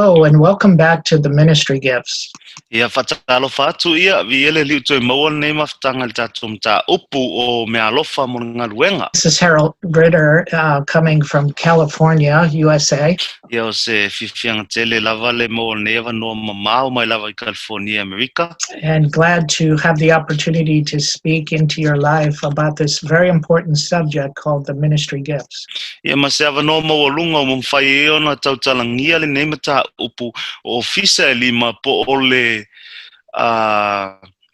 Hello, and welcome back to the Ministry Gifts. Ia whataalofa atu ia viele liu toi maua nei mafutanga tatum ta upu o Meaalofa mo Galuega. This is Harold Ritter coming from California, USA. Ia o se fifianga tele lava le mo nei no mamau mai lava I California, America. And glad to have the opportunity to speak into your life about this very important subject called the Ministry Gifts. Ia maseva no mo lunga mo fai ona tautalangia le nei mata upu o ofisa lima po ole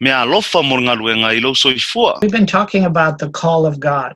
Meaalofa mo Galuega I lo soifua. We've been talking about the call of God.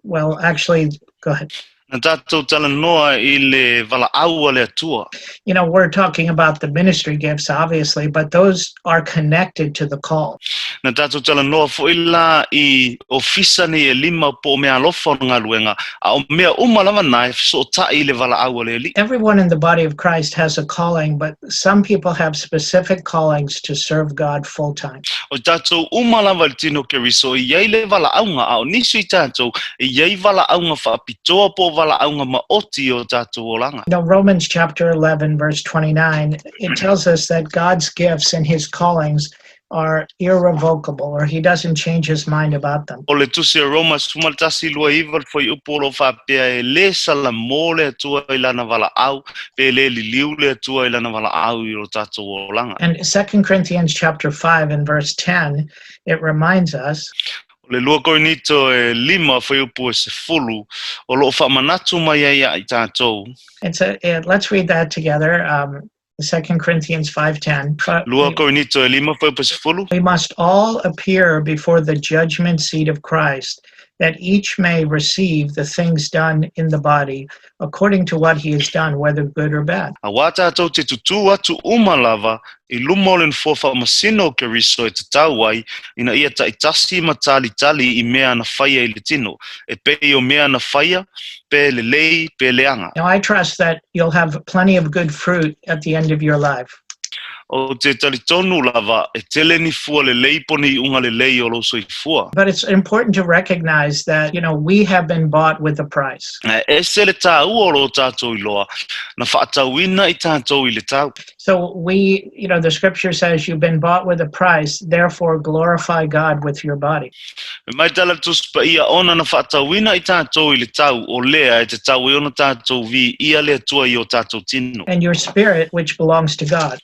Well, actually, go ahead. Na tatou talanoa I le Valaauga le Atua. You know, we're talking about the ministry gifts, obviously, but those are connected to the call. Na tatou talanoa fo ila I ofisa ni lima po Meaalofa mo Galuega a o mea lava na Efeso tai le Valaauga le li. Everyone in the body of Christ has a calling, but some people have specific callings to serve God full time. O tatou lava le tino keriso I le Valaauga a o nisi I tatou I Valaauga whaapitoa po Valaauga maoti o tatou olanga. You know, Romans chapter 11, verse 29, it tells us that God's gifts and his callings are irrevocable, or he doesn't change his mind about them. O le tusi Roma sumaltasi lua iwa foi upolo whapea le salamo le atua I lana Valaau, pe le liliu le atua I lana Valaau I o tatou olanga. And 2 Corinthians chapter 5 and verse 10, it reminds us Le lua Korinito lima foi upu se fulu o lo whamanatu mai ai tatou. let's read that together. 2 Corinthians 5:10. Lua Korinito lima foi upu se fulu. We must all appear before the judgment seat of Christ, that each may receive the things done in the body according to what he has done, whether good or bad. A wata tau te tutu atu lava I lumolen fofa masino keriso te tauai ina ia ta itasi matali tali I mea na faya I le tino e pe o mea na faya pe le lei pe leanga. Now I trust that you'll have plenty of good fruit at the end of your life. O te talitonu lava e tele ni fua le lei poni unga le lei o lo soifua. But it's important to recognize that, you know, we have been bought with a price. E se le tau o lo tātou iloa na whaatauina I tātou I le tau. So you know, the scripture says you've been bought with a price, therefore glorify God with your body. Mai tala Tusi Paia ona na whaatauina I tātou I le tau o lea e te tau I ona tātou vi ia le atua I o tātou tino. And your spirit, which belongs to God.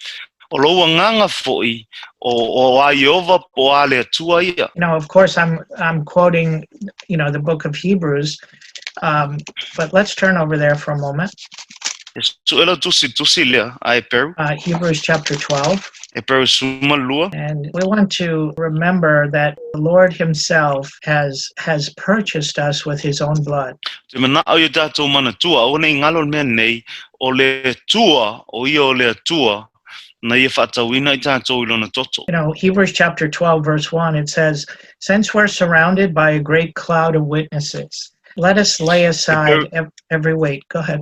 O loa nganga foi o Aiova po ale atua ia. You know, of course, I'm quoting, you know, the book of Hebrews, but let's turn over there for a moment. Suela tusi lea ai peru. Hebrews chapter 12. E peru suma lua. And we want to remember that the Lord himself has purchased us with his own blood. Te mana au ia tātou mana tua o nei ngalo mea nei o le tua o ia o le atua. Na ia whaatauina I tātou I lona toto. You know, Hebrews chapter 12, verse 1, it says, since we're surrounded by a great cloud of witnesses, let us lay aside every weight. Go ahead.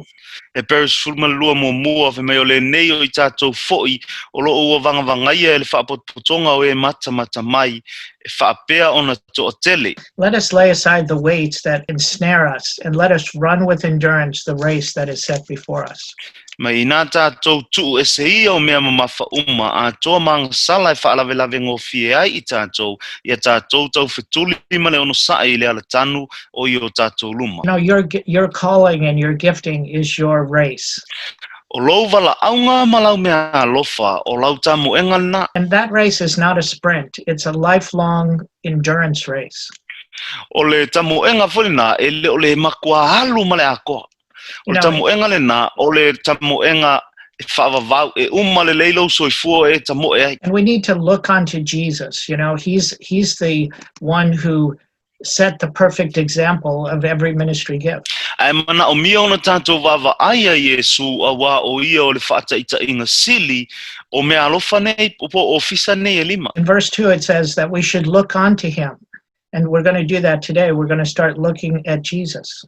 E peru sulma lua mua fe mei o le nei o I tātou foi o lo ua vangavangaia e le whaapotonga o e mata mai e whaapea ona to tele. Let us lay aside the weights that ensnare us, and let us run with endurance the race that is set before us. Mai nā tātou tu e se ia o mea mamafa a toa mga sala e whaalavelave ngofie ai I tātou ia tātou tau whetuli ma le ono sae I le ala tanu o I o tātou luma. You know, your calling and your gifting is your race. O lou Valaauga ma lau Meaalofa o lau tamuenga na. And that race is not a sprint, it's a lifelong endurance race. O le tamuenga wholina e le o le makua halu ma le akoa. O le tamuenga le na o le tamuenga e whaavavau e le leilo soifua e tamoe ai. And we need to look unto Jesus. You know, he's the one who set the perfect example of every ministry gift. Ai mana o mia ona tātou Vavaai a Iesu a wā o ia o le whaataita inga sili o Meaalofa nei po ofisa nei e lima. In verse 2 it says that we should look unto him. And we're going to do that today. We're going to start looking at Jesus.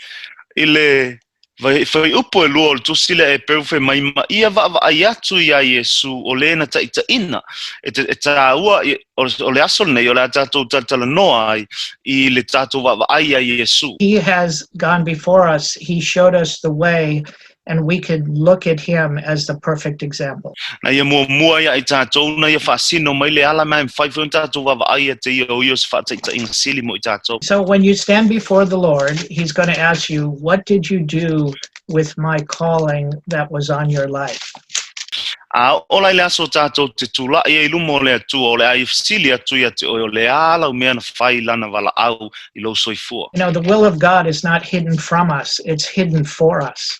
Ile vai upo e lua o tusi le e peu fe mai ia Vavaai atu ia Iesu o le na taita ina. E tāua o le aso nei o le tātou talanoa ai I le tātou Vavaai a Iesu. He has gone before us. He showed us the way. and we could look at him as the perfect example. Na ia mua ia i tātou na ia whaasino mai le ala mai faifeau tātou Vavaai te ia o ios whaataita inga sili mo i tātou. So when you stand before the Lord, he's going to ask you, what did you do with my calling that was on your life? A ola le aso tātou te tula ia i lumo le atu o le ai sili atu ia te o le ala o mea na whai lana Valaauga i lo soifua. You know, the will of God is not hidden from us, it's hidden for us.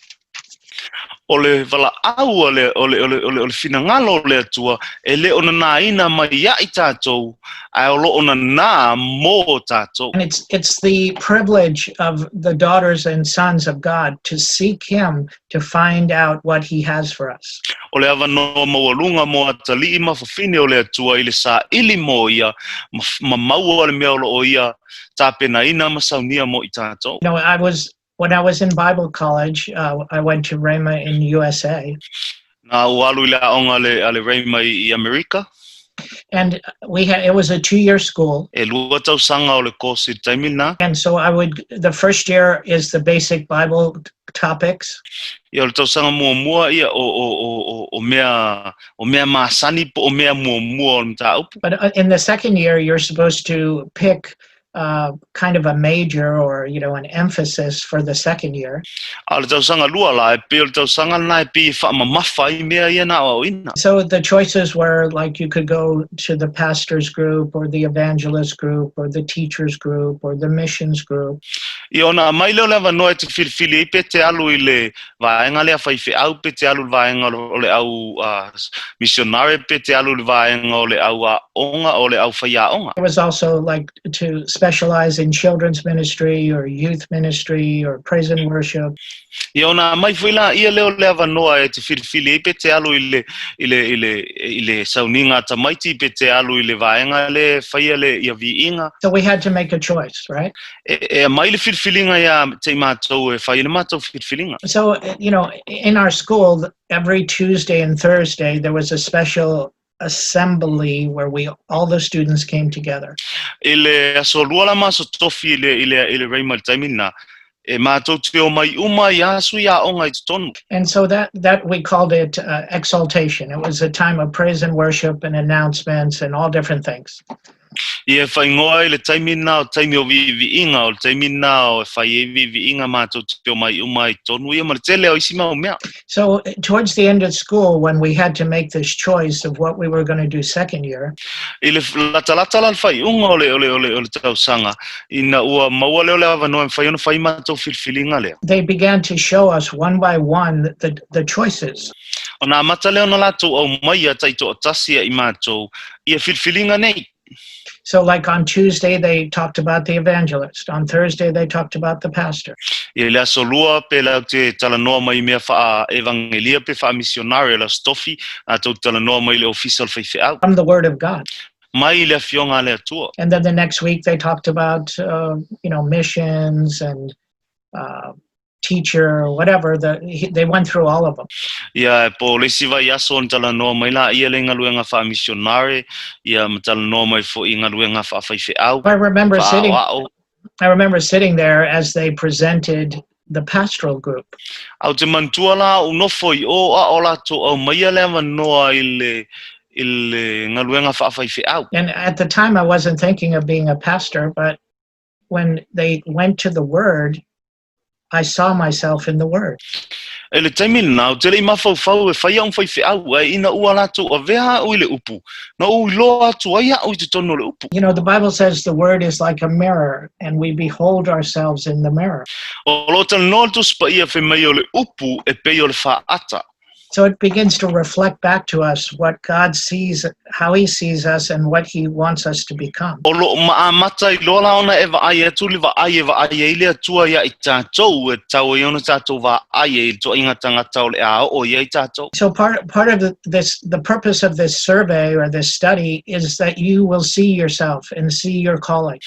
O le Valaauga o le finangalo o le atua e le ona naina mai ia i tātou ai o lo ona nā mō tātou. And it's the privilege of the daughters and sons of God to seek him to find out what he has for us. O le avanoa maualunga mo atali I mawhawhine o le atua I le sa ili mo ia ma maua le mea o lo o ia tāpena ina masaunia mo I tātou. You know, when I was in Bible college, I went to Rhema in USA. Nā ualu I le aonga le reima I Amerika. And it was a 2-year school. E lua tausanga o le kosi taimina. And so the first year is the basic Bible topics. Ia le tausanga mua ia o mea masani po o mea mua o mta upu. But in the second year, you're supposed to pick kind of a major or, you know, an emphasis for the second year. A le tausanga lua la e pe o le tausanga na e pi whaamamafa I mea ia na Aoaoina. So the choices were like you could go to the pastor's group or the evangelist group or the teacher's group or the missions group. I ona mai leo leva noa te filifili I pe te alu I le vaenga lea faifeau pe te alu le vaenga o le au missionary pe te alu le vaenga o le au Aoaunga o le au whaiaonga. It was also like to specialize in children's ministry or youth ministry or praise and worship. I ona mai fuila ia leo leva noa te filifili pe te alu I le sauninga tamaiti pe te alu I le vaenga le whaia le ia viinga. So we had to make a choice, right? E mai le filfilinga ia te mātou e whai le mātou filfilinga. So, you know, in our school, every Tuesday and Thursday, there was a special assembly where all the students came together. Ele aso lua la maso tofi ile reima le taimina. E mātou te o mai uma I asu ia onga I tonu. And so that we called it exaltation. It was a time of praise and worship and announcements and all different things. Ia whaingoa I le taimina o taimi o viinga o le taimina o whai viinga mātou te o mai uma I tonu. Ia maritele o isi mau mea. So towards the end of school, when we had to make this choice of what we were going to do second year, I le lata la whai unga o le tausanga. Ina ua maua leo lea wanoa whai ona whai mātou filfilinga lea. they began to show us one by one the choices. O nā mata leo na latou au mai a taito o tasia I mātou. Ia filfilinga nei. So like on Tuesday, they talked about the evangelist. On Thursday, they talked about the pastor. Ia le aso lua pe lau te talanoa mai mea wha evangelia pe wha missionario la stofi a tau talanoa mai le official faifeau. From the Word of God. Mai le fionga le atua. And then the next week, they talked about, missions and teacher, whatever. They went through all of them. Ia po le siva ia so talanoa mai la ia le ngaluenga wha missionary ia talanoa mai fo I ngaluenga wha faifeau. I remember sitting there as they presented the pastoral group. Au te mantua la unofo I o a o lato au mai le manoa I le ngaluenga wha faifeau. And at the time, I wasn't thinking of being a pastor, but when they went to the Word, I saw myself in the Word. E le taimina nau te lei mawhauwhau e whaia on faifeau e ina ua lato a vea ui le upu. Na ui loa atu ai au I te tono le upu. You know, the Bible says the Word is like a mirror, and we behold ourselves in the mirror. O lo talanoa tu spa ia whi mai o le upu e pei o le whaata. So it begins to reflect back to us what God sees, how he sees us, and what he wants us to become. O lo maamata I lola ona e vaai atu li vaai e le atua ia I tātou e tau e ona tātou vaai e to inga tangata o le a o ia I tātou. So part of the purpose of this survey or this study is that you will see yourself and see your calling.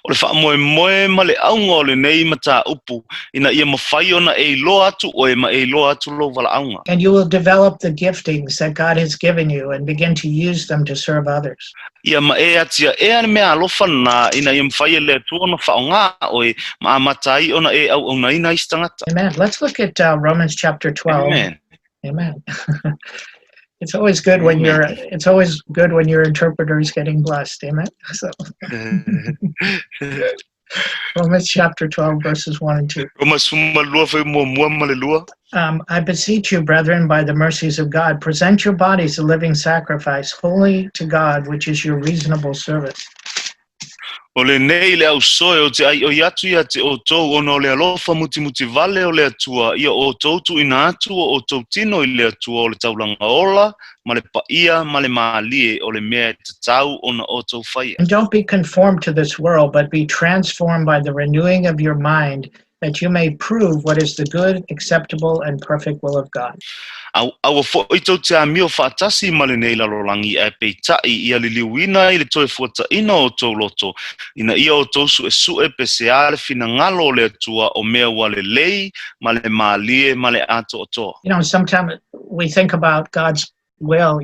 O le whaamoe ma le aunga o le nei mata upu, ina ia mawhai ona e loa atu o e ma e loa atu lo Valaauga. And you will develop the giftings that God has given you and begin to use them to serve others. Ia ma e atia e ane Meaalofa na ina ia mwhai le atua ona whaonga o e maamatai ona e Aoauna is tangata. Amen. Let's look at Romans chapter 12. Amen. Amen. It's always good when your interpreter is getting blessed. Amen. So Romans chapter 12, verses 1 and 2. I beseech you, brethren, by the mercies of God, present your bodies a living sacrifice, holy to God, which is your reasonable service. O le nei le au soe o te ai o iatu ia te o tau ono le alofa muti vale o le atua ia o tau tu ina atu o tau tino i le atua o le taulanga ola ma le paia ma le maalie o le mea te tau ona o tau whaia. And don't be conformed to this world, but be transformed by the renewing of your mind, that you may prove what is the good, acceptable, and perfect will of God. Au fo i tau te amio whaatasi ma le nei lalolangi e peitai ia li liuina i le toe fuata ina o tau loto, ina ia o tau su e pese ale fina ngalo le atua o mea wale lei ma le maalie ma le ato o toa. Sometimes we think about God's will,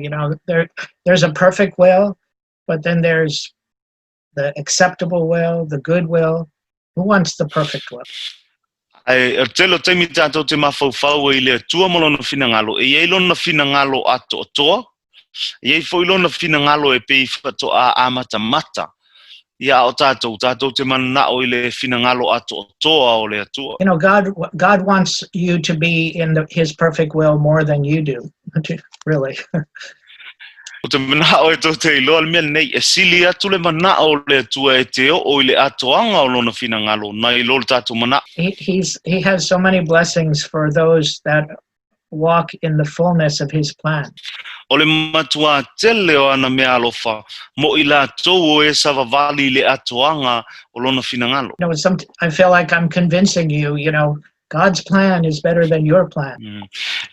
there's a perfect will, but then there's the acceptable will, the good will. Who wants the perfect will? Ai telo taimi tātou te mafaufau i le atua malona finangalo e iei lona finangalo ato o toa iei foi lona finangalo e pei whatoa a mata ia o tātou te manao i le finangalo ato o toa o le atua. God wants you to be in his perfect will more than you do. Really. O te manao e tō te iloa le mea nei e sili atu le manao le atua e te o i le atoanga o lona finangalo na i lolo tātou mana. He has so many blessings for those that walk in the fullness of his plan. O le matua tele o ana Meaalofa mo i la tō e savavali le atoanga o lona finangalo. I feel like I'm convincing you, God's plan is better than your plan.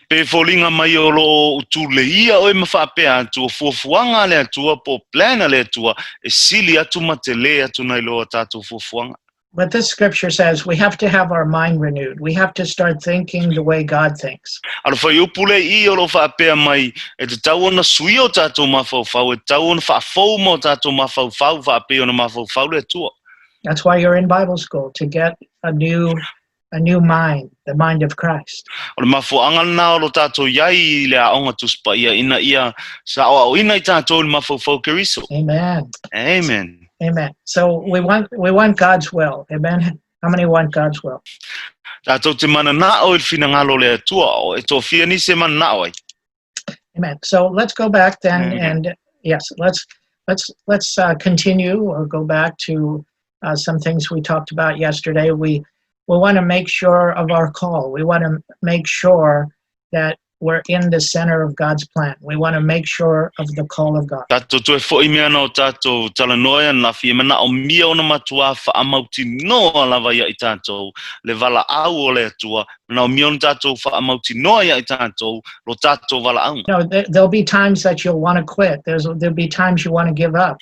Pe folinga mai o lo tu le ia o e mawhapea atu o fuafuanga le atua po plana le atua e sili atu matele atu nai loa tātou fuafuanga. But this scripture says we have to have our mind renewed. We have to start thinking the way God thinks. Alo whai upule i o lo whapea mai e te tau ona sui o tātou mawhauwhau e tau ona whaafou mo tātou mawhauwhau whapea ona mawhauwhau le atua. That's why you're in Bible school, to get a new mind, the mind of Christ. O le mafuanga na o lo tātou iai le aonga Tusi Paia ina ia sa Aoaoina i tātou le mawhauwhau keriso. Amen. Amen. Amen. So we want God's will. Amen. How many want God's will? Tātou te mana na o il finangalo le atua o e tō fia ni se mana na o ai. Amen. So let's go back then, and yes, let's continue or go back to some things we talked about yesterday. We want to make sure of our call. We want to make sure that we're in the center of God's plan. We want to make sure of the call of God. Tātou tue fo imea no tātou talanoia na fia mana o mia o na matua whaamauti noa lava ia i tātou le Valaau o le atua na o mia o na tātou whaamauti noa ia i tātou lo tātou Valaauga. There'll be times that you'll want to quit. There'll be times you want to give up.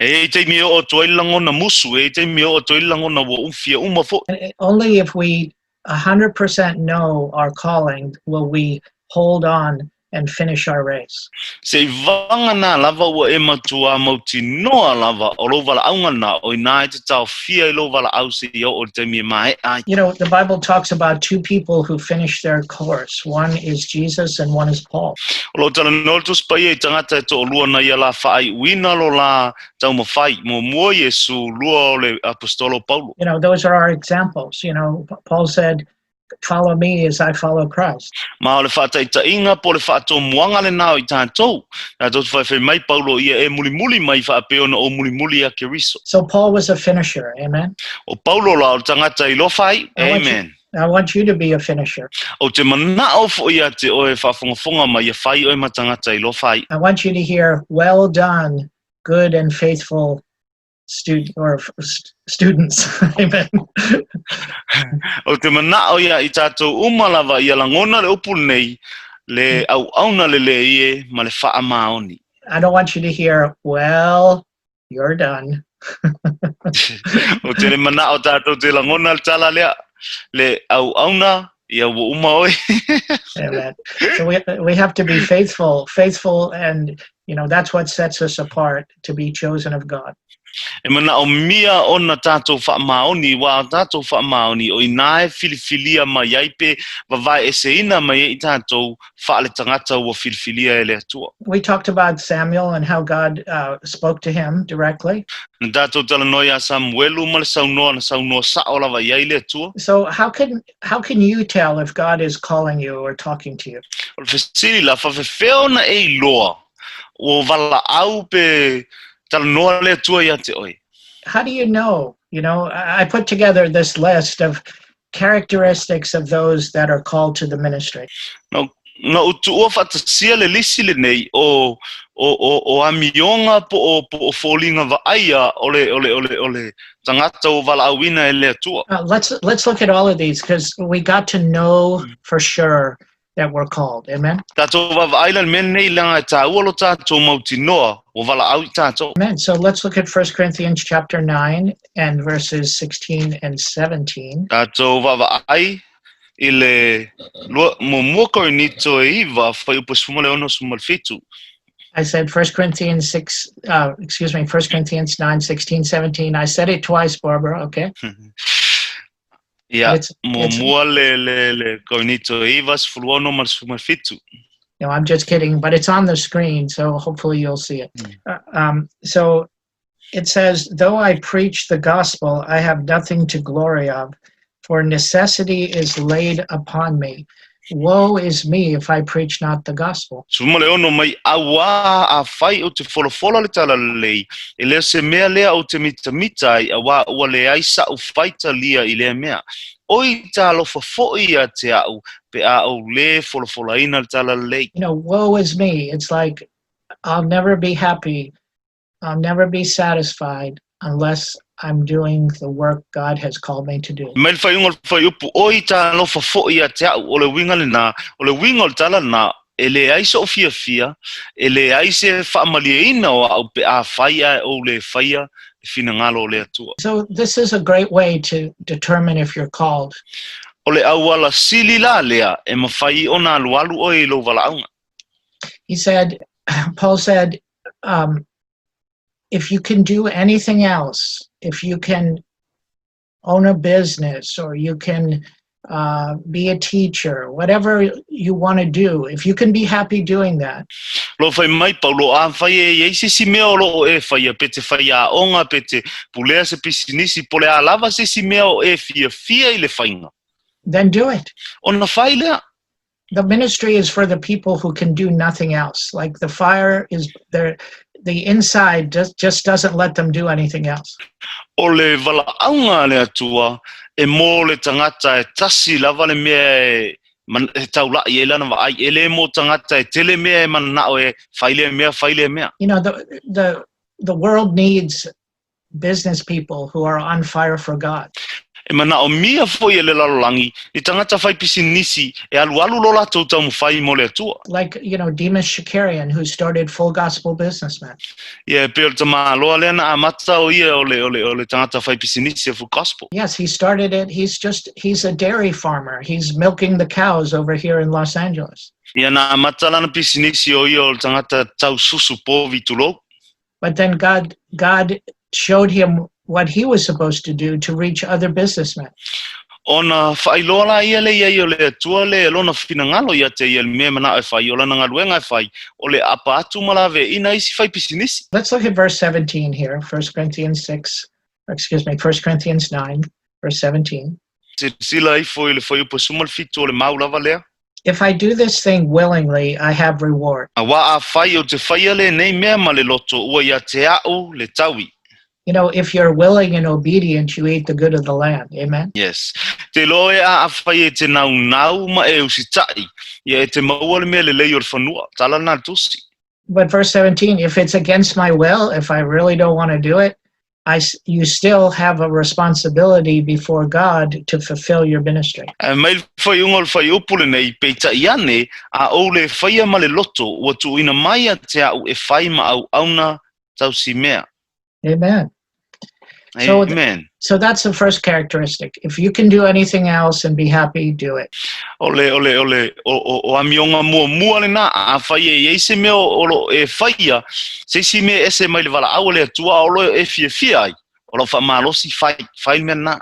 E te mea o toilango na musu, e te mea o toilango na wa umfia umafo. Only if we 100% know our calling will we hold on and finish our race. Se vanga na lava wa e matua mauti noa lava o lo Valaauga na o ina te tau fia I lo Valaau se o te mea mai ai. The Bible talks about two people who finish their course. One is Jesus and one is Paul. O lo tala no Tusi Paia I tangata e to o lua na ia la faaiuina lo la tau mawhai mo mua Yesu lua o le apostolo Paulo. Those are our examples. Paul said, follow me as I follow Christ. Ma o le whaataitainga po le whaatomuanga le nao I tātou. Na tō whai mai Paulo ia e mulimuli mai whaapeo na o mulimuli a keriso. So Paul was a finisher, amen? O Paulo la o tangata I lo whai, amen. I want you to be a finisher. O te manao fo ia te oe whafongafonga mai a whai oe matangata I lo whai. I want you to hear, well done, good and faithful students. Amen. O te manao ia I tātou umalava ia langona le upu nei le Aoauna le ma le whaamaoni. I don't want you to hear, well, you're done. O te le mana o tātou te langona tala lea. Le Aoauna ia wo uma oi. Amen. So we have to be faithful, and that's what sets us apart, to be chosen of God. E mana o mia ona tātou whaamaoni, wa tātou whaamaoni o inae filifilia mai aipe, wawai e se ina mai e tātou whaale tangata ua filifilia e le atua. We talked about Samuel and how God spoke to him directly. Na tātou tala noia Samuelu ma le saunoa na saunoa saola vai ai le atua. So how can you tell if God is calling you or talking to you? O le fesili la faifeau na e loa, o Valaauga pe tala noa le atua ia te oi. How do you know? I put together this list of characteristics of those that are called to the ministry. Na utua whatasia le lisi le nei o amionga po o fōlinga vaaia ole tangata o Valaauina e le atua. Let's look at all of these, because we got to know for sure that we're called. Amen. Tātou vaaila men nei langa e tāua lo tātou mautinoa o Valaau tātou. Amen. So let's look at 1 Corinthians chapter 9 and verses 16 and 17. Tātou vaai I le mo Korinito e iwa whai upa sumale ono sumalfitu. I said 1 Corinthians 9, 16, 17. I said it twice, Barbara, okay? Yeah, mo le Korinito e iwa sfulu ono mal sumalfitu. No, I'm just kidding, but it's on the screen, so hopefully you'll see it. So it says, though I preach the gospel, I have nothing to glory of, for necessity is laid upon me. Woe is me if I preach not the gospel. Sumale ono mai awa a fai o te folofola le tala lei. E lea se mea lea o te mitamita ai awa ua le aisa o faita lia I lea mea. Oi ta alofa fo'i a te au pe a o le folofola ina le tala lei. Woe is me. It's like, I'll never be happy. I'll never be satisfied unless I'm doing the work God has called me to do. Mai fai unga fai upu oi ta alofa fo'i a te au o le winga le na, o le winga o le tala na, e le aisa o fia, e le aise whaamalia ina o au pe a faia o le faia, e fina ngalo o le atua. So this is a great way to determine if you're called. O le au ala sili la lea, e mawhai o na alualu o e lo Valaauga. Paul said, if you can do anything else, if you can own a business or you can be a teacher, whatever you want to do, if you can be happy doing that. Lo fai mai Paulo a fai e si mea lo e fai a pete fai a onga pete pulea se pisinisi pole a lava si mea o e fia I le fainga. Then do it. Ona fai lea. The ministry is for the people who can do nothing else. Like the fire is there. The inside just doesn't let them do anything else. O le Valaauga le atua e mo le tangata e tasi lava le mea e taula I lana vai e le mo tangata e tele mea e manao e faile mea. The world needs business people who are on fire for God. E manao mia foi e le lalolangi I tangata fai pisinisi e alualu lo latou tau mawhai mo le atua. Like, Demas Shakarian, who started Full Gospel Businessman. Yeah, pero tama loa le na amata o ia o le tangata fai pisinisi e Full Gospel. Yes, he started it. He's a dairy farmer. He's milking the cows over here in Los Angeles. Ia na amata lana pisinisi o ia o le tangata tau susu po vitulo. But then God showed him what he was supposed to do to reach other businessmen. Ona whailola ia le ia le atua le lona finangalo ia te ia me mana e whai ola nga luenga e whai o le apa atu malave ina isi whai pisinisi. Let's look at verse 17 here, 1 Corinthians 9, verse 17. Te sila I foi le whai upa sumal fitu o le maulava lea. If I do this thing willingly, I have reward. A wa a whai o te whai ale nei mea ma le loto ua ia te au le taui. If you're willing and obedient, you eat the good of the land. Amen? Yes. Te loe a whai e te nau ma e usitai. Ia e te maua le mea le lei o le whanua. Tala nā tusi. But verse 17, if it's against my will, if I really don't want to do it, you still have a responsibility before God to fulfill your ministry. Mai whai unga le whai upule nei peita iane a o le whaia ma le loto ua tu ina mai a te au e whai ma Aoauna tau si mea. Amen. So, Amen. so that's the first characteristic. If you can do anything else and be happy, do it. O amionga mua le na a faia e se me o e faia se si me ese mai le Valaauga le Atua o lo e fia ai o lo fa malosi fai me na.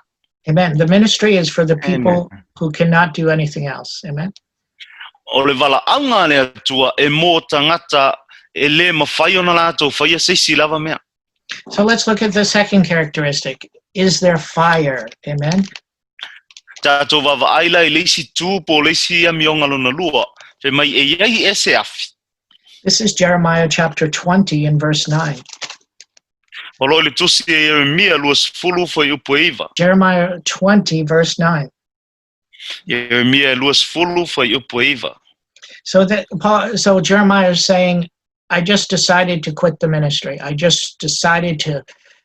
Amen. The ministry is for the people Amen. who cannot do anything else. Amen. O le Valaauga le Atua e mo tangata e le mafai ona latou faia se si lava mea. So let's look at the second characteristic. Is there fire? Amen. Tatou vavaaila e leisi tu po leisi amionga lona lua fe mai e iai ese afi. This is Jeremiah chapter 20 and verse 9. O lo le tusi e Jeremia luas fulu foi upoiva. Jeremiah 20 verse 9. Jeremia luas fulu foi upoiva. So Jeremiah is saying, I just decided to quit the ministry. I just decided to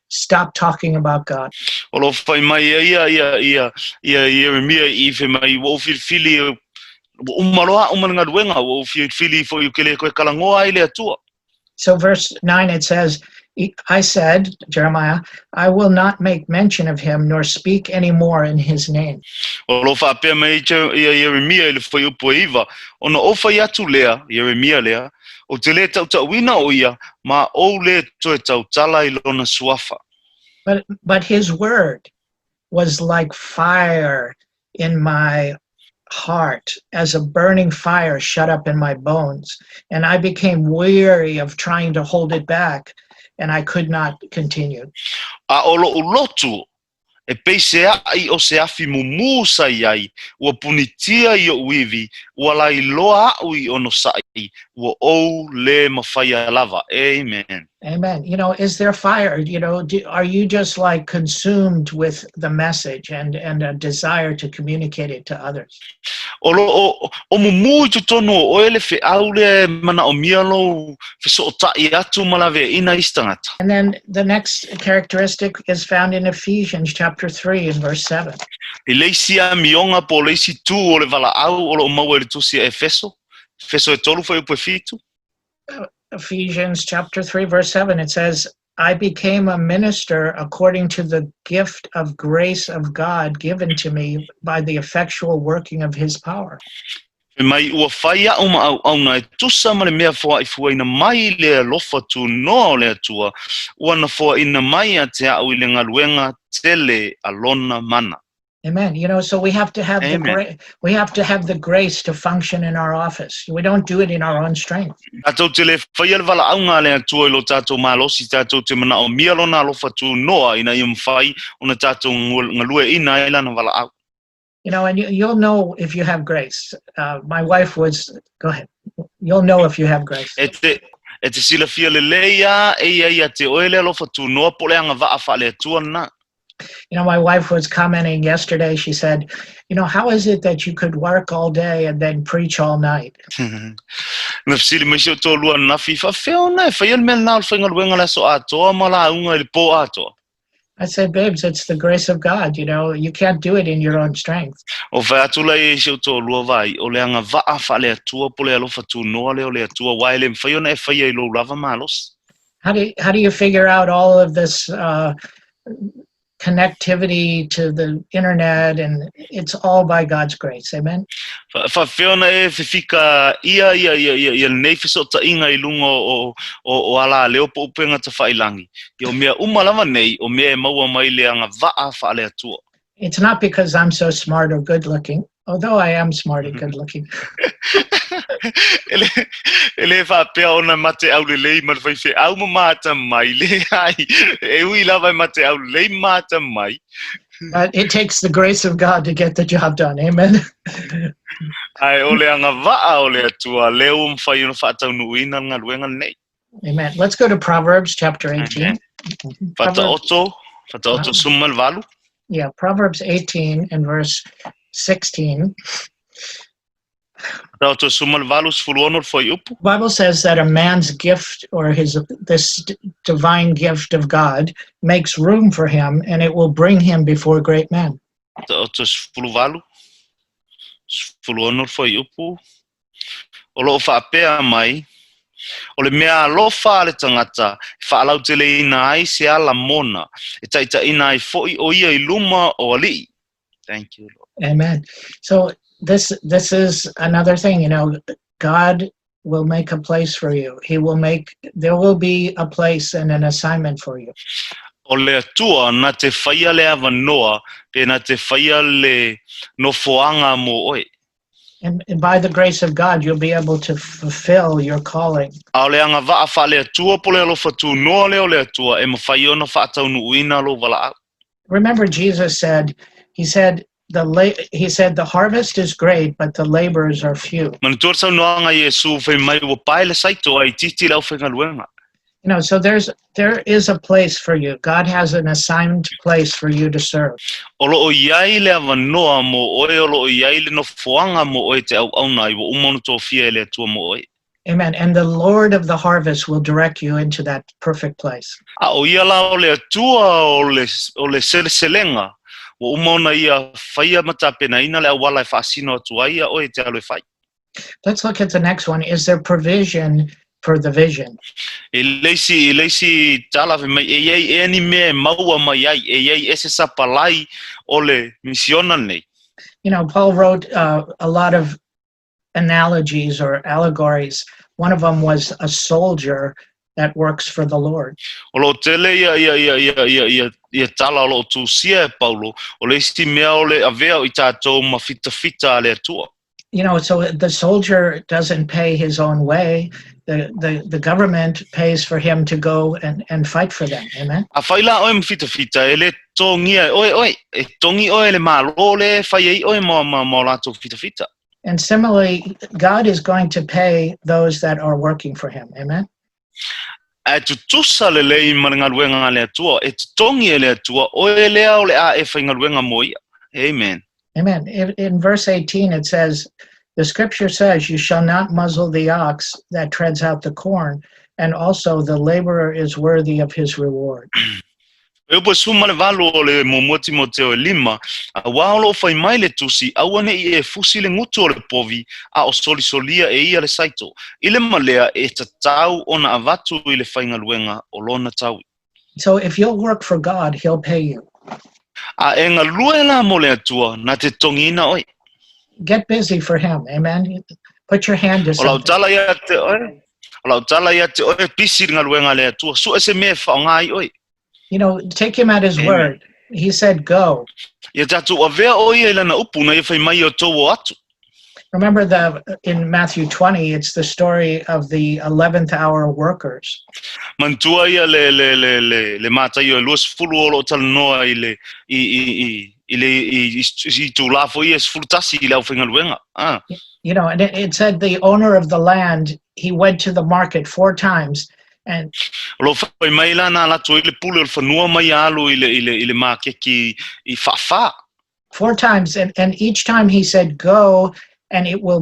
stop talking about God. O lo fai mai ia Jeremia I fe mai wo fili umaroa Galuega wo fili foi ukele ko kalangoa ai le Atua. So verse 9 it says, I said, Jeremiah, I will not make mention of him nor speak any more in his name. O lo fa pe mai Jeremia le foi upoiva ona o fai atu lea Jeremia lea o te le tauwina o ia ma o le toe tautala I lona suafa. But his word was like fire in my heart, as a burning fire shut up in my bones. And I became weary of trying to hold it back, and I could not continue. A o lo ulotu e peise ai o se afi mumusa iai ua punitia I o uivi ua lai loa ui ono sai ua ou le mawhaia lava. Amen. Amen. You know, is there fire? You know, are you just like consumed with the message and a desire to communicate it to others? O mumu tu tonu o ele fe aule mana o mialo fe so tai atu malave ina istangata. And then the next characteristic is found in Ephesians chapter 3 and verse 7. I leisia mionga po leisi tu o le Valaauga o lo maua le tusi Efeso. Efeso e tolu foi upo fitu. Ephesians chapter 3 verse 7, it says, I became a minister according to the gift of grace of God given to me by the effectual working of his power. Mai ua faia uma Auauna e tusa ma le mea foa I fuaina mai le alofa tu noa o le Atua ua na foa ina mai a te au I le Galuega tele alona mana. Amen. You know, so we have to have the grace to function in our office. We don't do it in our own strength. Tatou te le faia le Valaauga le Atua I lo tatou malosi tatou te mana o mia lona alofa tu noa ina I mwhai ona tatou ngalue ina I lana Valaauga. You know, and you'll know if you have grace. My wife was, go ahead. You'll know if you have grace. E te sila fia le leia e ia te oele alofa tu noa po le anga vaa fa le Atua na. You know, my wife was commenting yesterday. She said, you know, how is it that you could work all day and then preach all night? Na fisili mai sio to lua na fi fa feo na fa yel mel na fa Galuega la so atoa mala unga le po atoa. I said, babes, it's the grace of God. You know, you can't do it in your own strength. O fa atula e sio to lua vai o le anga vaa fa le Atua po le alofa tu noa le o le Atua wai le fa yona e fa ye lo lava malos. How do you figure out all of this connectivity to the internet, and it's all by God's grace. Amen. Fa feona e fika ia nei fiso ta inga I lunga o ala leo po upenga ta failangi. Yo mea umalama nei o mea maua mai le anga vaa fa ale atua. It's not because I'm so smart or good looking, although I am smart and good looking. Ele fa pea ona mate au le lei ma fai fe au mata mai le ai e ui lava mate au lei mata mai. But it takes the grace of God to get the job done. Amen. Ai ole anga vaa ole atua leo mfai no fa tau nuina nga luenga nei. Amen. Let's go to Proverbs chapter 18. Fata oto sumal valu. Yeah, Proverbs 18 and verse 16. The Bible says that a man's gift or this divine gift of God makes room for him, and it will bring him before great men. O le meaalofa le tangata, whaalau te le ina ai se ala mona, e taita ina ai fo'i o ia I luma o ali. Thank you, Lord. Amen. So this is another thing, God will make a place for you. There will be a place and an assignment for you. O le atua na te whaia le avanoa, pe na te whaia le nofoanga mo oe. And by the grace of God, you'll be able to fulfill your calling. A le anga vaa wha le atua po le alofa tu noa leo le atua, e mawhai ona wha ataunu uina lo Valaauga. Remember, Jesus said, he said the harvest is great, but the laborers are few. Manitua tau noanga Yesu whai mai wa pai le saito ai titi lau whenga luenga. So there is a place for you. God has an assigned place for you to serve. O loo iai le avanoa mo oe, o loo iai le nofoanga mo oe te Auaunaga I wa umonu tō fia le atua mo oe. Amen. And the Lord of the harvest will direct you into that perfect place. A o ia la o le atua o le seleselenga, wa umona ia whaia matapena ina le awala e whaasino atua ia oe te alo e whai. Let's look at the next one. Is there provision for the vision? E leisi tala fe mai e iei e ni me maua mai ai e iei e se sapalai o le misiona nei. Paul wrote a lot of analogies or allegories. One of them was a soldier that works for the Lord. O lo tele ia tala o lo tusia e Paulo, o le isi mea o le avea I tātou mawhitawhita le atua. So the soldier doesn't pay his own way. The government pays for him to go and fight for them. Amen. A whaila oe mawhitawhita e le tongia oe, e tongi oe le malo le whai ei oe ma lato whitawhita. And similarly, God is going to pay those that are working for him. Amen. E tu tusa le lei maringaluenga le atua, e tu tongi le atua, oe lea o le a e whaingaluenga moia. Amen. Amen. In verse 18, it says, the scripture says, you shall not muzzle the ox that treads out the corn, and also the laborer is worthy of his reward. E upo suma le valo o le momo Timoteo e 5, a wao whai mai le tusi, awane I e fusi le ngutu o le povi, a o solisolia e ia le saito. I le malea e tatau ona avatu I le whaingaluenga o lona taui. So if you'll work for God, he'll pay you. A e ngā luela mo le atua, na te tongina oi. Get busy for him. Amen. Put your hand to O lau something. tala ia te oe, o lau tala ia te oe pisi ngā luenga le atua, su e se me whaongai oi. Take him at his Amen. word. He said, go. Ia tatu a vea oi e lana upu na ia whai mai o tō atu. Remember in Matthew 20, it's the story of the 11th hour workers. Mantua ia le matai o luas fulu o lo talanoa I tu lafo ia sfurtasi I lau whaingaluenga. And it said the owner of the land, he went to the market 4 times. And O lo whai mai lana lato I le pule o whanua mai alu I le makeki I whawha. 4 times. And each time he said, go, and you will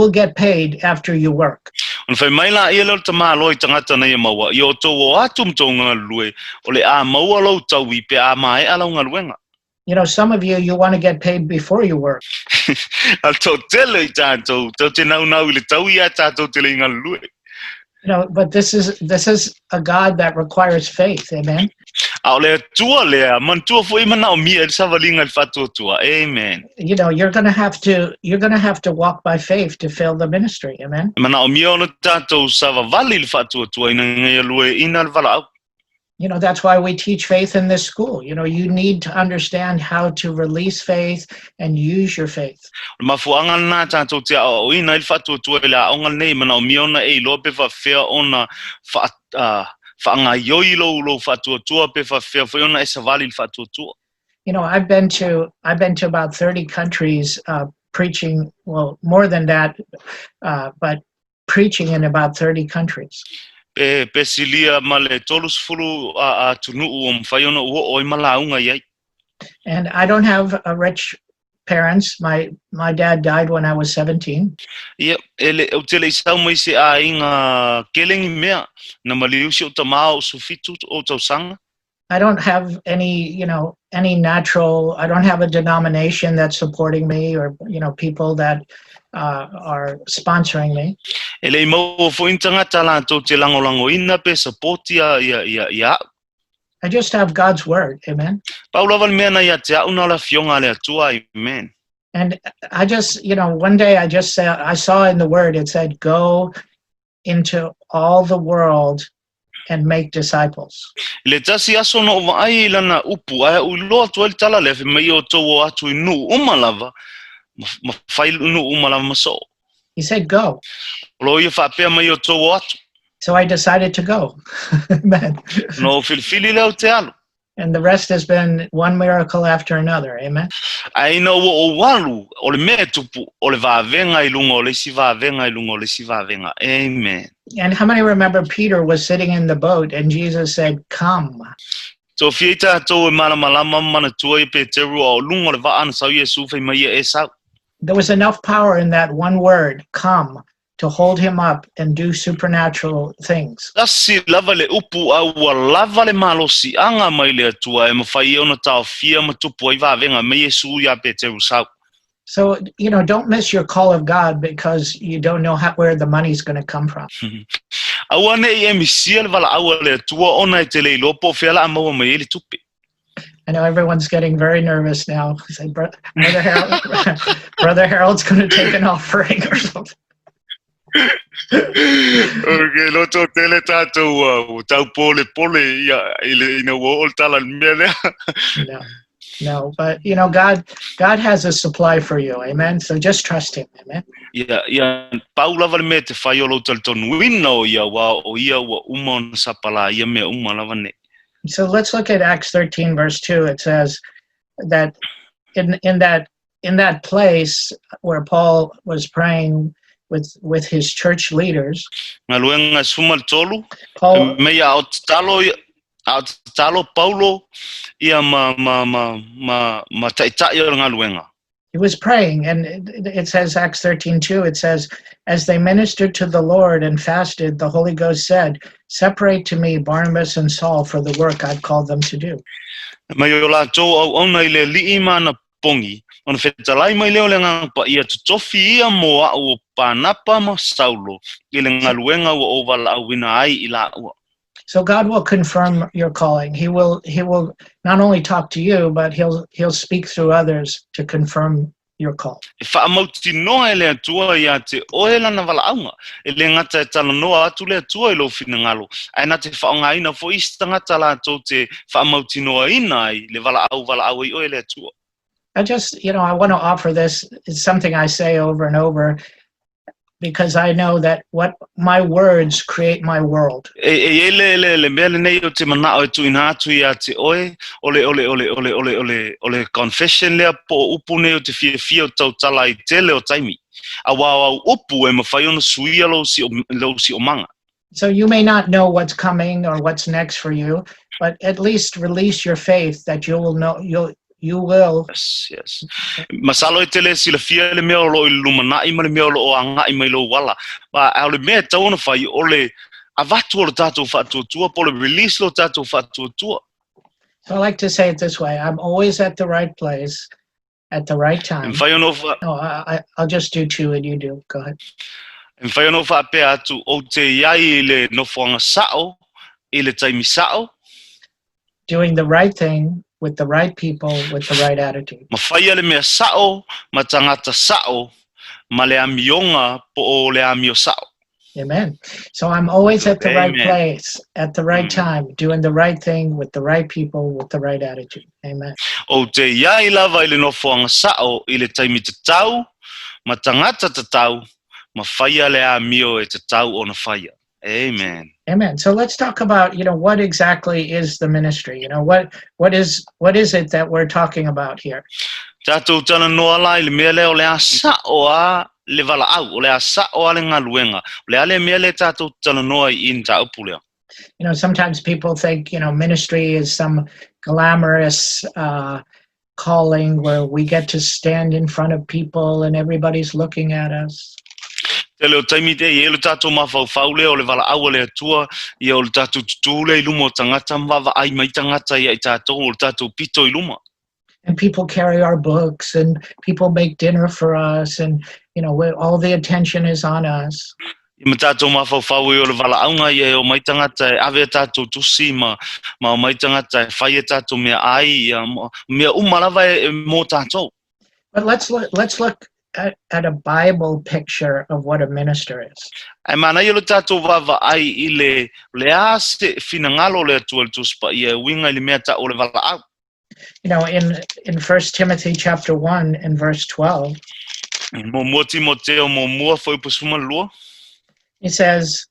get paid after you work. On whai mai la ia lau tamalo I tangata na ia maua, I o tō o atum tō ngā lue, o le a maua lau tau I pe a mai alau ngā luenga. Some of you want to get paid before you work. A tō tele I tātou, tō te nau I le tau I a tātou tele ngā lue. But this is a God that requires faith. Amen. A le tua lea, mantua fo I mana o mia I savalinga I whatua tua. Amen. You're going to have to walk by faith to fill the ministry. Amen. Mana o mia ona tātou savavali I whatua tua ina ngai lue ina Valaauga. That's why we teach faith in this school. You need to understand how to release faith and use your faith. Mafuanga na tātou te Aoaoina I whatua tua I le aonga nei, mana o mia ona e loa pe whawhea ona whaanga ioi lo whatua tua pe whawhea whai ona e savali I whatua tua. I've been to about 30 countries preaching, well, more than that, but preaching in about 30 countries. Pe silia ma le tolus fulu a tunu o mwhai ona ua oi malaunga iai. And I don't have rich parents. My dad died when I was 17. Ia, o tele I sau mai se a inga kelengi mea, na maliusi o tamao sufitu o tausanga. I don't have any natural, I don't have a denomination that's supporting me or, people that are sponsoring me. Ele mau fo intangata la to te langolangoina pe support ia. I just have God's word. Amen. Paula val mena ia te auna la fionga le atua. Amen. And I just, one day I saw in the word, it said, go into all the world and make disciples. Le tasi aso no vai lana upu ai ulo to el tala le mai o to atu nu umalava ma fai nu umalava maso. He said, go. Lo ia fa pe mai o to atu. So I decided to go. Amen. No filfili le te alu. And the rest has been one miracle after another. Amen. Ai no o walu o le me tupu o le va venga I lungo le si va venga I lungo le si va venga. Amen. And how many remember Peter was sitting in the boat and Jesus said, come. So fieta to malama mana tua Peteru o lungo le va an sa Yesu fe mai e sa. There was enough power in that one word, come, to hold him up and do supernatural things. Lasi lava le upu au lava le malosi anga mai le atua e mawhai ona tau fia matupu ai va venga mai Yesu ia Peteru sa. So, don't miss your call of God because you don't know where the money's going to come from. Awane I emisia le Valaauga le atua ona te le lopo fela amaua mai le tupi. I know everyone's getting very nervous now. Say, Brother Harold's going to take an offering or something. Okay, loto tele tatou tau pole ia ina wo tala mele. No, but God has a supply for you, amen. So just trust Him, amen. Yeah. Paula val me te fai o loto tonu wino ia wa umon sapala ia me umalavane. So let's look at Acts 13 verse 2. It says that in that place where Paul was praying with his church leaders, Galuega sumal tolu Paul me out talo Paulo ia ma taitai o Galuega. he was praying, and it says Acts 13:2. It says, as they ministered to the Lord and fasted, the Holy Ghost said, separate to me Barnabas and Saul for the work I've called them to do. Mai o la to Aoauna I le li mana pongi ona fetalai mai leo le ngapa ia tofi ia mo o panapa ma Saulo I le Galuega o Valaauina ai I la ua. So God will confirm your calling. He will not only talk to you, but he'll speak through others to confirm your call. E whaamauti noa le atua ia te oela na Valaauga e le ngata e tala noa atu le atua I lo fina ngalo ai na te whaongaina fo ista ngata la to te whaamauti noa ina ai le Valaau I oe le atua. I just, I want to offer this. It's something I say over and over because I know that what my words create my world. Le mele nei o te manao e tuina atu ia te oe ole confession lea po upu nei o te fia o tau tala I tele o taimi. A wau upu e mawhai ona suia lo si o manga. So you may not know what's coming or what's next for you, but at least release your faith that you will know, you will. Yes. Masalo e tele sila fia le mea o lo ilumanai ma le mea o lo angai mai lo wala. Ba au le mea tau na fai o le avatu o lo tatou whatuatua po le release lo tatou whatuatua. So I like to say it this way. I'm always at the right place at the right time. I'll just do two and you do. Go ahead. En whai ono whape atu o te iai le nofoanga sao, I le taimi sao. Doing the right thing with the right people, with the right attitude. Ma whai ale mea sao, ma tangata sao, ma le amionga po o le amio sao. Amen. So I'm always at the right Amen. place, at the right time, doing the right thing with the right people, with the right attitude. Amen. O te iai lava I le nofoanga sao, I le taimi te tau, ma tangata te tau, ma whai ale amio e te tau o na whai. Amen. Amen. So let's talk about, what exactly is the ministry? What is it that we're talking about here? Tatou tana noa lai le mea leo le asao a le Valaau, o le asao a le Galuega, o le ale mea le tatou tana noa I in ta upu lea. Sometimes people think, ministry is some glamorous calling where we get to stand in front of people and everybody's looking at us. Te leo taimi te I le tatou mawhau lea o le Valaau le atua, I o le tatou tutule I luma o tangata mwawa ai mai tangata I tatou o le tatou pito I luma. And people carry our books and people make dinner for us and, all the attention is on us. I matatou mafaufau I o le Valaauga ia o mai tangata e ave tatou tusi ma o mai tangata e whai e tatou mea ai mea umalava e mō tatou. But let's look at a Bible picture of what a minister is. Ai mana I o le tatou vava ai I le ase finangalo le atua le Tusi Paia winga I le mea ta o le Valaau. You know, in 1 Timothy chapter 1 and verse 12, Mo mua Timoteo mo mua foi pasuma lua. he says,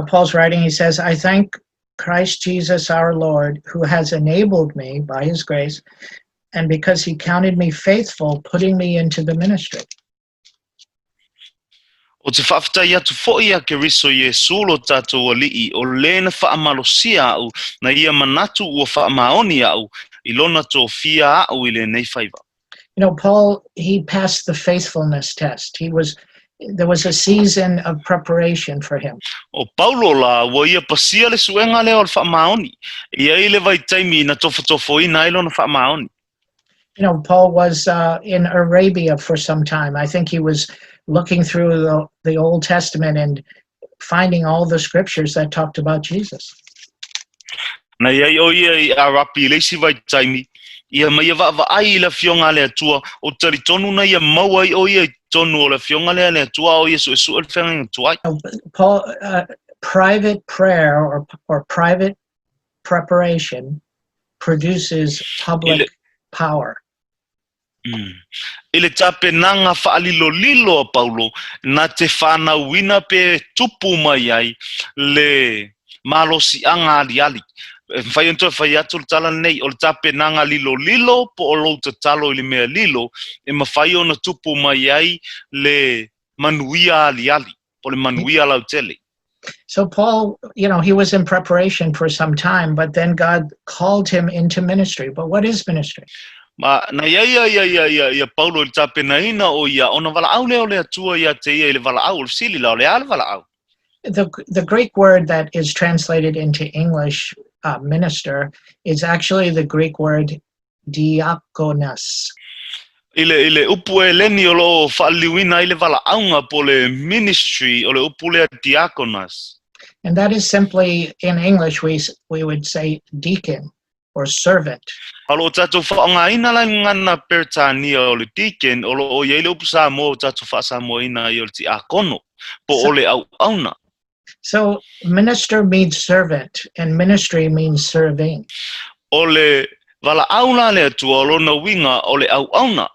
Paul's writing, he says, I thank Christ Jesus our Lord, who has enabled me by his grace, and because he counted me faithful, putting me into the ministry. O te whaafitai atu fo'i a Keriso Iesu lo tatou alii o lena whaamalosia au na ia manatu ua whaamaoni au I lona tō fia au I le nei whaiva. You know, Paul, he passed the faithfulness test. There was a season of preparation for him. O Paulo la ua ia pasia le suenga leo le whaamaoni. Ia I le vai taimi na tofo ina I lona whaamaoni. You know, Paul was in Arabia for some time. I think he was looking through the Old Testament and finding all the scriptures that talked about Jesus. Na ia o ia I arapi leisi vai taimi. Ia mai va ai la fionga le atua o taritonu na ia maua I o ia tonu o la fionga le atua o Yesu esu el fenga tuai. Paul, private prayer or private preparation produces public power. Ile tape nanga faaliliuina Paulo na te whanauina pe tupu mai ai le malosi anga aliali. Whai onto whai atu le tala nei o le tape nanga lilo po o lo te talo I le mea lilo e mawhai ona tupu mai ai le manuia aliali po le manuia lautele. So Paul, you know, he was in preparation for some time, but then God called him into ministry. But what is ministry? Ma na ia Paulo le tape na ina o ia ona Valaau leo le atua ia te ia le Valaau le sili lao le ale Valaau. The Greek word that is translated into English, minister, is actually the Greek word diakonos. Ile upu e leni o lo faaliliuina I le Valaauga po le ministry o le upu le diakonos. And that is simply, in English, we would say deacon or servant. Alo tatou whaongaina la ngana pertania o le deacon o lo o ia le upu Samoa tatou whaasamoina I o le diakono po o le Aoaoina. So minister means servant, and ministry means serving. O le Valaauga le atua o lona winga o le Aoaoina.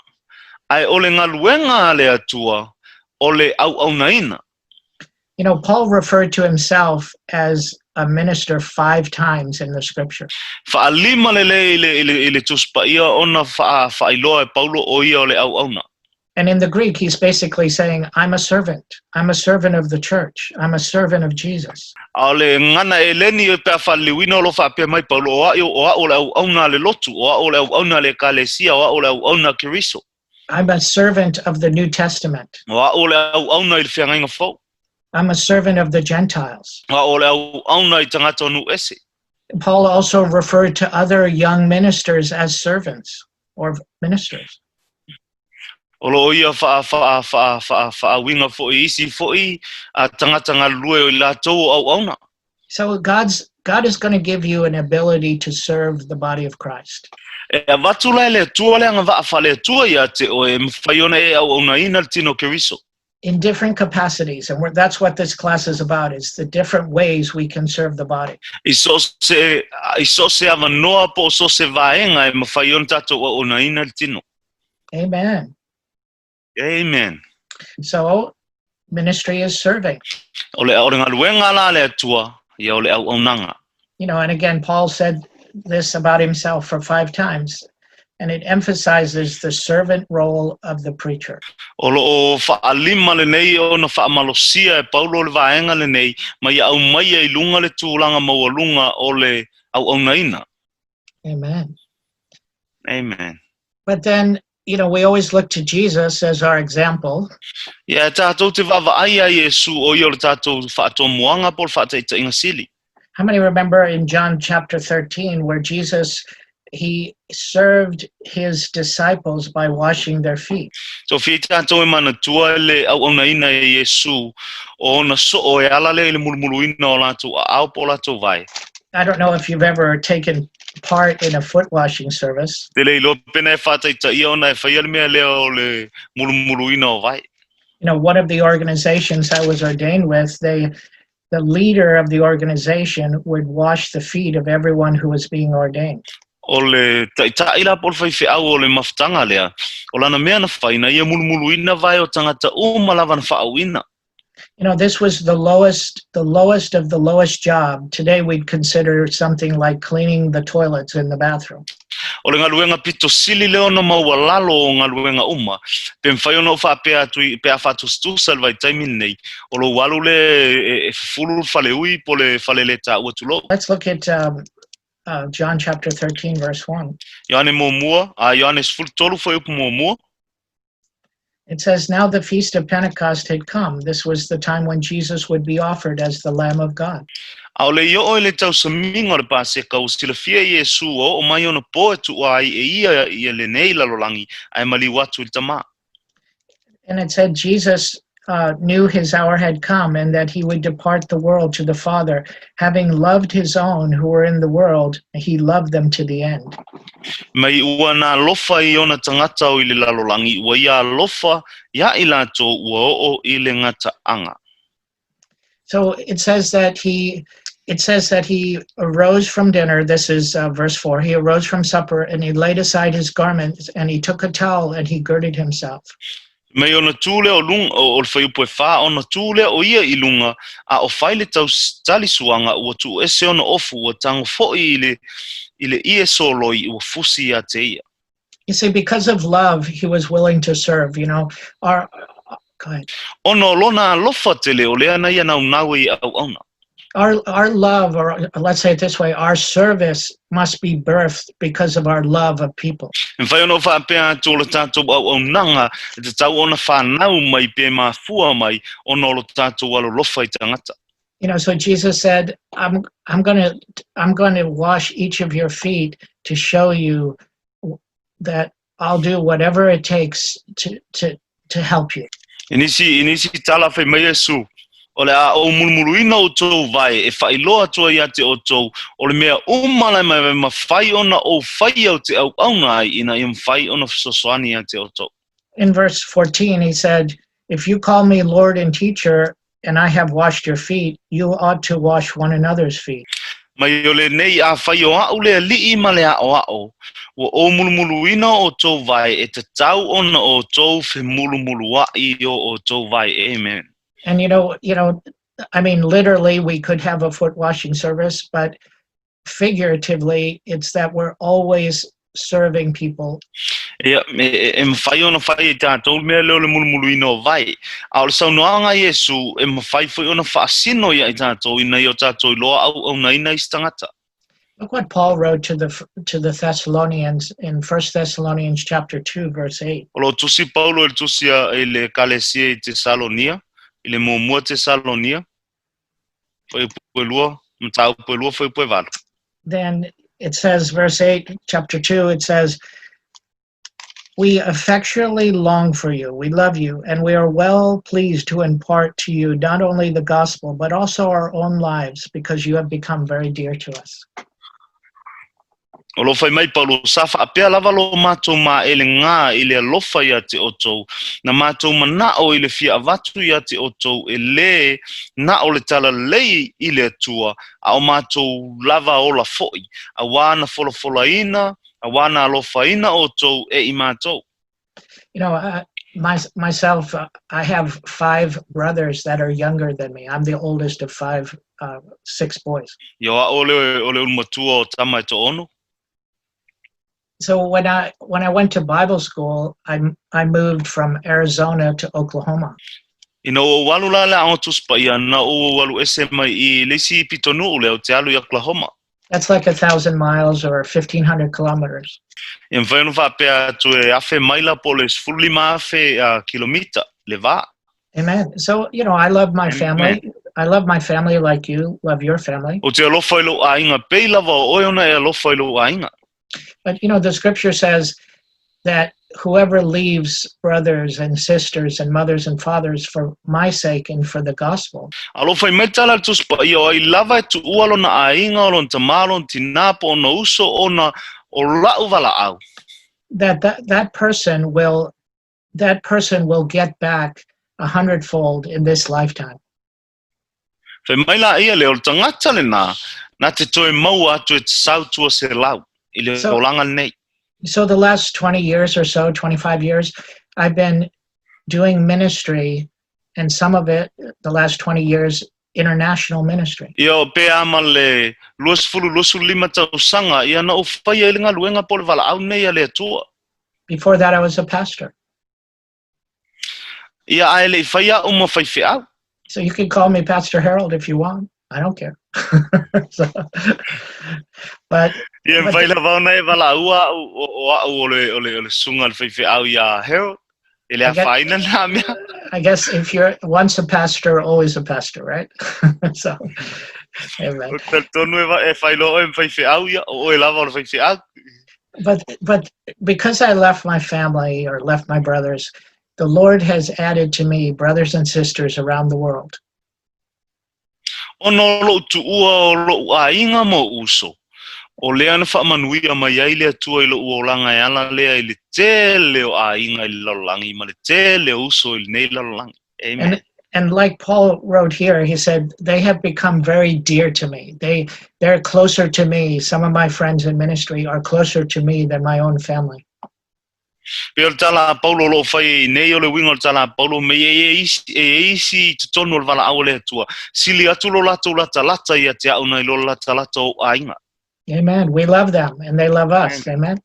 Ai o le galuega le atua o le Aoaunaina. You know, Paul referred to himself as a minister 5 times in the scripture. Whaalima le Tusi Paia ona whaailoa e Paulo o ia o le Aoaoina. And in the Greek, he's basically saying, I'm a servant. I'm a servant of the church. I'm a servant of Jesus. A le ngana e leni e pea whaliwina o lo whaapea mai Paulo o a le Aoaoina le lotu, o a le Aoaoina le kalesia, o a le Aoaoina Keriso. I'm a servant of the New Testament. O a le Aoaoina I le whiangainga fau. I'm a servant of the Gentiles. O le Aoaoina I tangata onu ese. Paul also referred to other young ministers as servants or ministers. O lo ia whaawinga fo'i isi fo'i a tangata ngalue o lātou Aoaoina. So God is going to give you an ability to serve the body of Christ. E watula le tua le anga whaafale tua ia te o e mwhaiona e Aoaunaina le tino Keriso. In different capacities, and that's what this class is about, is the different ways we can serve the body. Iso se avanoa po so se vaenga e mwhaiona tatou Aoaunaina le tino. Amen. Amen. So, ministry is serving. O le ngaluenga la le atua ia o le Aoaunanga. You know, and again, Paul said this about himself for 5 times, and it emphasizes the servant role of the preacher. O lo whaalima le nei o na whaamalosia e Paulo le vaenga le nei, mai au mai e lunga le tūlanga maualunga o le Aoaunaina. Amen. Amen. But then, you know, we always look to Jesus as our example. Ia tātou te wawaaia Iesu o ia o le tātou whaatomuanga po le whaataitainga sili. How many remember in John chapter 13 where Jesus he served his disciples by washing their feet. So fita to mana tua le Aoauna e Yesu o na so o ala le mulmuluina o latu au pola to vai. I don't know if you've ever taken part in a foot washing service. Te le lo pena fata ita ia ona e fai me le o le mulmuluina o vai. You know, one of the organizations I was ordained with, the leader of the organization would wash the feet of everyone who was being ordained. O le ta ila pol faifeau o le maftanga lea. O lana mea na faina ia mulmuluina vai o tangata malava na faauina. You know, this was the lowest of the lowest job. Today we'd consider something like cleaning the toilets in the bathroom. O le galuega pito sili leo no maualalo o galuega uma. Pe mfai ona fa pe afatustusa le vaitaimi nei. O lo walu le e fulu faleui po le falele ta ua tulo. Let's look at John chapter 13, verse 1. Ioane momua, Ioane sfultolu foi upu momua. It says, now the feast of Pentecost had come. This was the time when Jesus would be offered as the Lamb of God. Au le io le tau saminga le paseka o sila fia Yesu o mai ona po tu ai e ia le nei lalolangi ai mali watu tama. And it said Jesus knew his hour had come and that he would depart the world to the Father. Having loved his own who were in the world, he loved them to the end. Mai ua na lofa I ona tangata o ile lalolangi ua ia lofa ia ilato ua o ile ngata anga. So it says that he arose from dinner. This is verse 4. He arose from supper and he laid aside his garments and he took a towel and he girded himself. Mai ona tūle o lunga o whai upo e wha, ona tūle o ia I lunga, a o whaile tau talisuanga ua tu ese ona ofu ua tango fo ile ie soloi ua fusi a te ia. You see, because of love, he was willing to serve, you know. Go ahead. Ono lona lofa tele o lea na ia nau nawe I Auauna. Our love, or let's say it this way, our service must be birthed because of our love of people. Whai ono wha pēa tō le tātou Auaunanga, e te tau ona whanau mai pē mā fua mai, ono lo tātou alo lofa I tangata. You know, so Jesus said, I'm going to wash each of your feet to show you that I'll do whatever it takes to help you. Inisi tala whai mai Yesu. O le a o mulmuluina o tō vai, e whailoa toa ia te o tō, o le mea umala mai ma whai ona o whai au te Auauna ai, ina I whai ona sosoani ia te o tō. In verse 14, he said, if you call me Lord and teacher, and I have washed your feet, you ought to wash one another's feet. Mai o le nei a whai o au le li ma le a o o mulmuluina o tō vai, e te tau ona o tō whi mulumulua I o tō vai, amen. And you know, I mean, literally we could have a foot washing service, but figuratively, it's that we're always serving people. Ia, e mwhai ona whai tātou mea leo le mulmuluina o vai. A o le saunoanga Yesu, e mwhai whai ona whaasino ia I tātou ina I o tātou loa Auaunaina I stangata. Look what Paul wrote to the Thessalonians in 1 Thessalonians chapter 2, verse 8. O lo tusi Paulo e tusia e le kalesia I Tesalonia. Ile momua Tesalonia. Foi puelua, mtau puelua foi pueval. Then it says, verse 8, chapter 2, it says, we affectionately long for you, we love you, and we are well pleased to impart to you not only the gospel, but also our own lives, because you have become very dear to us. O lo fai mai Paulo safa apea lava lo mātou mā ele ngā ile alofa ia te otou, na mātou mana o ile fia avatu ia te otou, ele na o le tala lei ile atua, a o mātou lava o la foi, a wana fola ina, a wana alofa ina otou e I mātou. You know, myself, I have 5 brothers that are younger than me. I'm the oldest of 6 boys. Yo a ole ulmatua o tama e to ono. So when I went to Bible school, I moved from Arizona to Oklahoma. Ina o walu la le Tusi Paia na o walu ese mai I lesi pitonu le o te alu I Oklahoma. That's like 1,000 miles or 1,500 kilometers. Em vai no va pe tu e afe maila poles fully ma afe kilomita le va. Amen. So, you know, I love my family. I love my family like you love your family. O te alofa I lo ainga pe lava o ona e alofa I lo ainga. But the scripture says that whoever leaves brothers and sisters and mothers and fathers for my sake and for the gospel, Alo fai mai tala Tusi Paia o ai lava tu ualo na ainga o lon tamalo tinapo o na uso o na o lau Valaau. that person will get back 100-fold in this lifetime. Fai mai la ia le o tangata le na te toe mau atu e te sautua se lau i le olanga nei. So the last 20 years or so, 25 years, I've been doing ministry, and some of it, the last 20 years, international ministry. Ia pe ama le lusu lima tausanga ia na o fai e linga luenga po le Valaau nei a le atua. Before that, I was a pastor. Ia ai le fai a uma faifeau. So you can call me Pastor Harold if you want. I don't care. But Ia fai la vauna e Valaua o le sunga le faifeau ia Harold. Ele a faina na mea. I guess if you're once a pastor, always a pastor, right? So, amen. But because I left my family or left my brothers, the Lord has added to me brothers and sisters around the world. Ono lo tuua o lo ainga mo uso. O lea na whaamanuia mai ai lea tua i lo uolanga e ala lea i le tele o ainga i lalolangi, ma le tele o uso i nei lalolangi. Amen. And like Paul wrote here, he said, they have become very dear to me. They're closer to me. Some of my friends in ministry are closer to me than my own family. Pe o tala Paulo lo fai nei o le wingo tala Paulo me e isi tonu o Valaau le tua. Sili atu lo lata lata ia te au nei lo lata o ainga. Amen. We love them and they love us. Amen.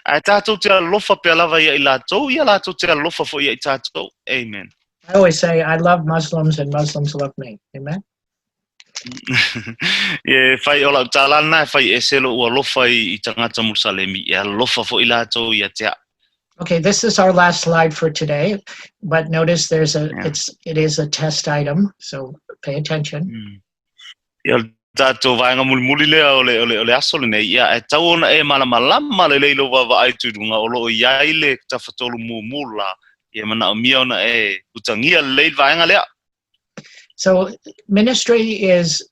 Ai tātou te alofa pe alava ia I lātou, ia lātou te alofa fo ia I tātou. Amen. I always say I love Muslims and Muslims love me. Amen. Ye fai ola talana fai eselo o alofa I tangata Musalemi, ia alofa fo I lātou ia te. Okay, this is our last slide for today, but notice it is a test item, so pay attention. Tātou vaenga mulimuli lea o le asole nei, ia e tau ona e malamalama le leilo wawa aitudunga o loo iai le tawhatolu muumula, ia mana o mia ona e utangia le leil vaenga lea. So ministry is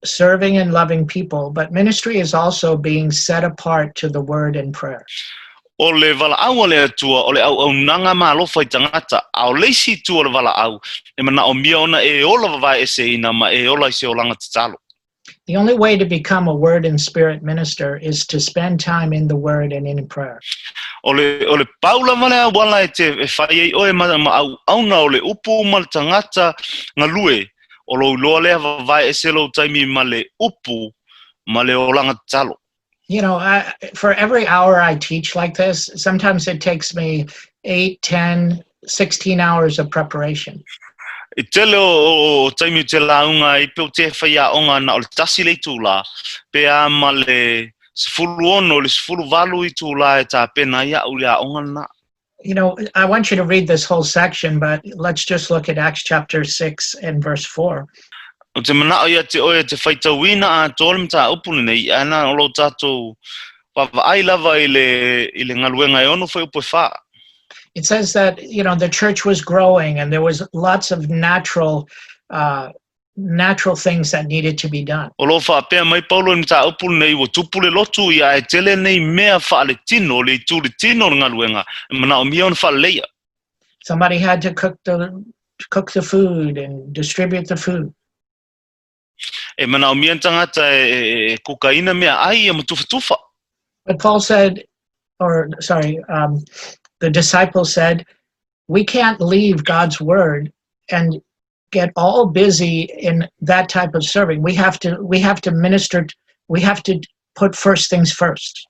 serving and loving people, but ministry is also being set apart to the word and prayer. O le Valaau le atua, o le Auaunaga Meaalofa I tangata, ao leisi tu o le Valaau, e mana o mia ona e ola wawae e se ina ma e ola I se olanga tatalo. The only way to become a word and spirit minister is to spend time in the word and in prayer. O le paula vale wala e te fai o e ma Auauna o le upu ma le tangata ngalue, o lo loa le vai e selo taimi ma le upu ma le olanga talo. For every hour I teach like this, sometimes it takes me 8, 10, 16 hours of preparation. I tele o taimi te launga I peo te whaia onga na o le tasi le tūla, pe a ma le sifuru ono, le sifuru valu I tūla e tā pena ia o le a onga na. I want you to read this whole section, but let's just look at Acts chapter 6 and verse 4. O te manao ia te oia te whaitawina a tōle mta upuni nei, ana o lo tātou wawai lava I le ngaluenga e ono whai upo wha. It says that, the church was growing and there was lots of natural things that needed to be done. O lo wha pēr mai Paulo ni tā upulu nei o tupule lotu ia e tele nei mea wha le tino, le tūle tino ngā luenga, mana o mia on wha leia. Somebody had to cook the food and distribute the food. E mana o mia tangata e kokaina mea ai e matufa. But Paul said, the disciples said, we can't leave God's word and get all busy in that type of serving. We have to minister. We have to put first things first.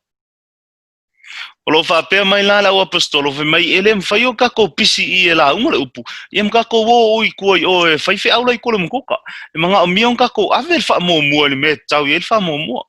O lo wha pēr mai la o apostolo, fe mai ele mwhai o kako pisi I la unga le upu. I kako wo ui kuai o e whaife aula I kole mkoka. E mga o mion kako ave wha mo mua ni me tau I wha mo mua.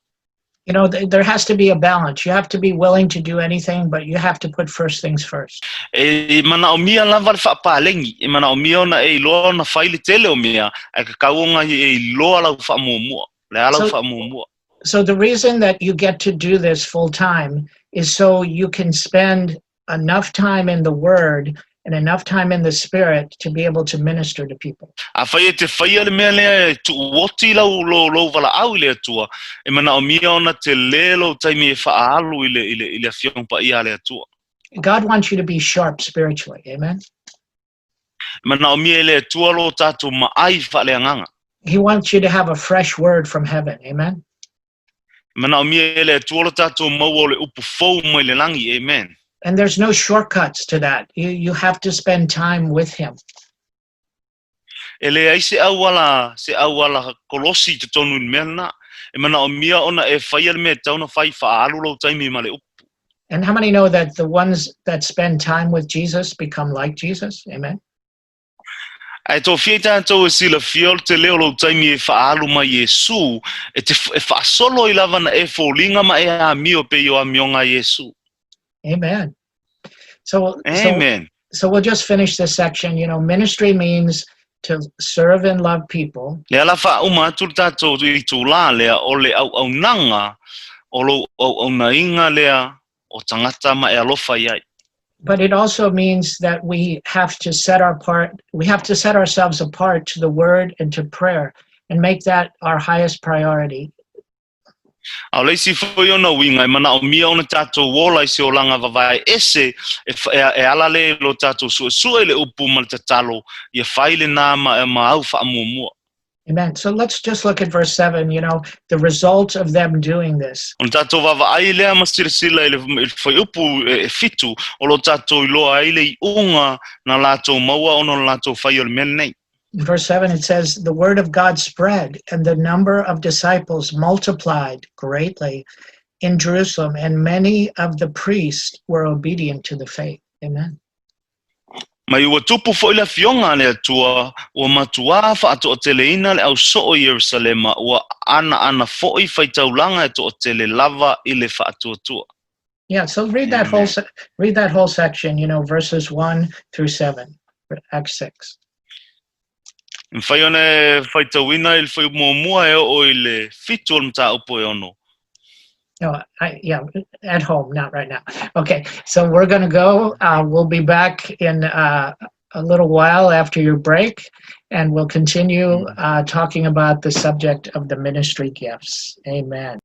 There has to be a balance. You have to be willing to do anything, but you have to put first things first. E mana o mia lava le whaapalengi, e mana o mia na e loa na whaile tele o mia, e ka kaunga e loa lau whaamumua, le alau whaamumua. So the reason that you get to do this full time is so you can spend enough time in the Word and enough time in the Spirit to be able to minister to people. A whai e te whaia le mea lea tu woti lau Valaauga i le atua. E mana o mia ona te lelo taimi e whaalu i le Fiong Paia le atua. God wants you to be sharp spiritually. Amen. Mana o mia le atua lo tātou maai whaaleanganga. He wants you to have a fresh word from heaven. Amen. Mana o mia le atua lo tātou maua le upu fau mai le langi. Amen. And there's no shortcuts to that. You have to spend time with him. E le ai se awala kolosi te tonu in mea na. E mana o mia ona e whaia le mea tauna whai whaalu lau taimi ma le upu. And how many know that the ones that spend time with Jesus become like Jesus? Amen. Ai tō whia tātou e sila whiol te leo lau taimi e whaalu mai Yesu. E whaasolo I lava na e fōlinga ma e a mio pe yo a mionga Yesu. Amen. So Amen. So we'll just finish this section. You know, ministry means to serve and love people. Le ala whauma atu tātou I tū la lea o le Auaunaga o lo Auaunainga lea o tangata Meaalofa iai. But it also means that we have to set ourselves apart to the Word and to prayer and make that our highest priority. Au leisi foi ona winga mana o mia ona tātou wola I se o langa vavai ese e ala le lo tātou sua le upu ma te talo I whaile nā ma au whaamumua. Amen. So let's just look at verse 7, you know, the result of them doing this. On tātou vavai lea ma sila le whai upu e fitu o lo tātou I loa ai le I unga na lātou maua ono lātou whai o le mea nei. In verse 7, it says, the word of God spread, and the number of disciples multiplied greatly in Jerusalem, and many of the priests were obedient to the faith. Amen. Mai ua tupu fo I le fionga le atua, ua matua wha ato o teleina le au so o Yerusalema, ua ana fo I whaitaulanga ato o tele lava I le wha atua. Yeah, so read that whole section, you know, verses 1 through 7, Acts 6. Whai ona whaitauina I le whai muamua e o I le fitu o mta upo e ono. No, at home, not right now. Okay, so we're going to go. We'll be back in a little while after your break, and we'll continue talking about the subject of the ministry gifts. Amen.